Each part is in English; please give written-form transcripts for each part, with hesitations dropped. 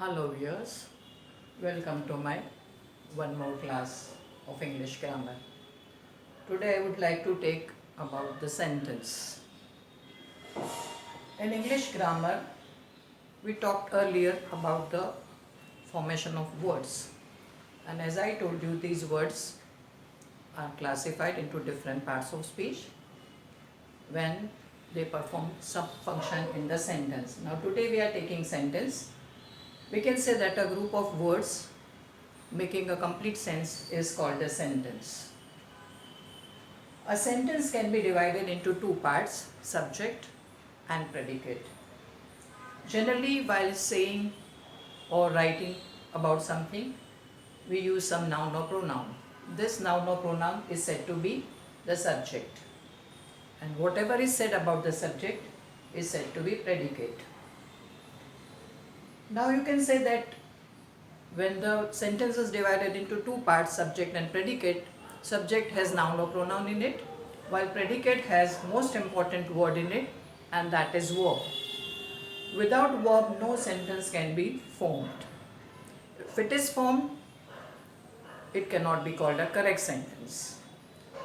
Hello viewers, welcome to my one more class of English grammar. Today I would like to take about the sentence. In English grammar, we talked earlier about the formation of words, and as I told you, these words are classified into different parts of speech when they perform some function in the sentence. Now today we are taking sentence. We can say that a group of words making a complete sense is called a sentence. A sentence can be divided into two parts, subject and predicate. Generally, while saying or writing about something, we use some noun or pronoun. This noun or pronoun is said to be the subject, and whatever is said about the subject is said to be predicate. Now you can say that when the sentence is divided into two parts, subject and predicate, subject has noun or pronoun in it, while predicate has most important word in it, and that is verb. Without verb, no sentence can be formed. If it is formed, it cannot be called a correct sentence.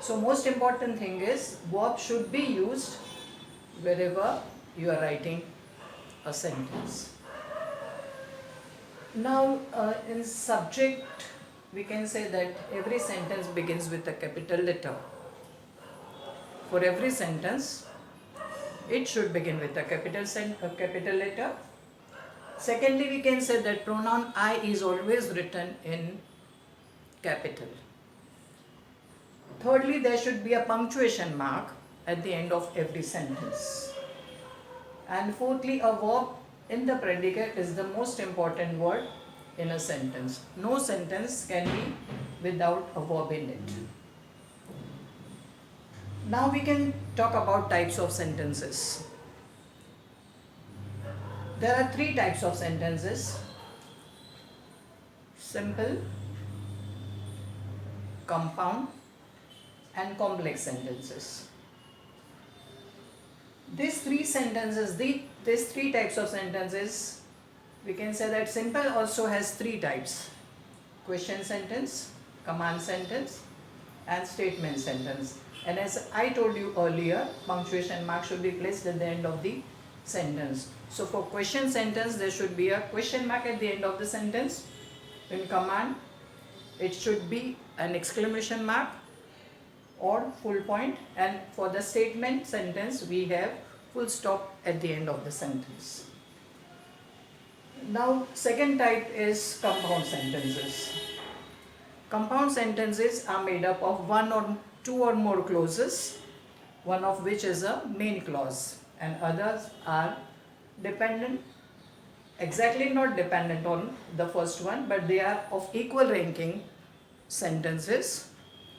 So most important thing is verb should be used wherever you are writing a sentence. Now in subject, we can say that every sentence begins with a capital letter. For every sentence, it should begin with a capital letter. Secondly, we can say that pronoun I is always written in capital. Thirdly, there should be a punctuation mark at the end of every sentence. And fourthly, a verb in the predicate is the most important word in a sentence. No sentence can be without a verb in it. Now we can talk about types of sentences. There are three types of sentences: simple, compound, and complex sentences. These three types of sentences, we can say that simple also has three types: question sentence, command sentence, and statement sentence. And as I told you earlier, punctuation mark should be placed at the end of the sentence. So for question sentence, there should be a question mark at the end of the sentence. In command, it should be an exclamation mark or full point, and for the statement sentence, we have full stop at the end of the sentence. Now second type is compound sentences. Compound sentences are made up of one or two or more clauses, one of which is a main clause, and others are dependent, exactly not dependent on the first one, but they are of equal ranking sentences.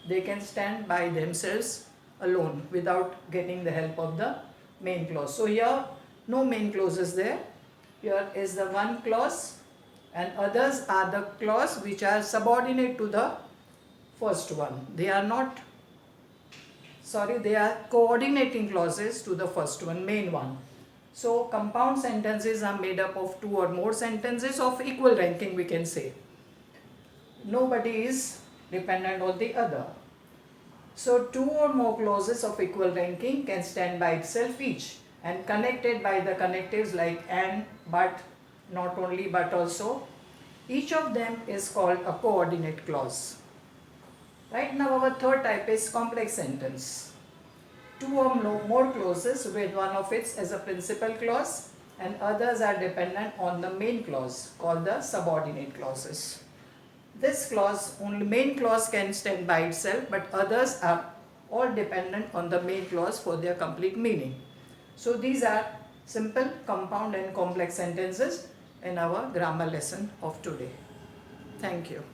They can stand by themselves alone without getting the help of the main clause. So here no main clause is there. Here is the one clause, and others are the clause which are subordinate to the first one. They are coordinating clauses to the first one, main one. So compound sentences are made up of two or more sentences of equal ranking, we can say. Nobody is dependent on the other. So two or more clauses of equal ranking can stand by itself each, and connected by the connectives like and, but, not only but also. Each of them is called a coordinate clause. Right now our third type is complex sentence. Two or more clauses with one of it as a principal clause, and others are dependent on the main clause called the subordinate clauses. This clause, only main clause can stand by itself, but others are all dependent on the main clause for their complete meaning. So these are simple, compound, and complex sentences in our grammar lesson of today. Thank you.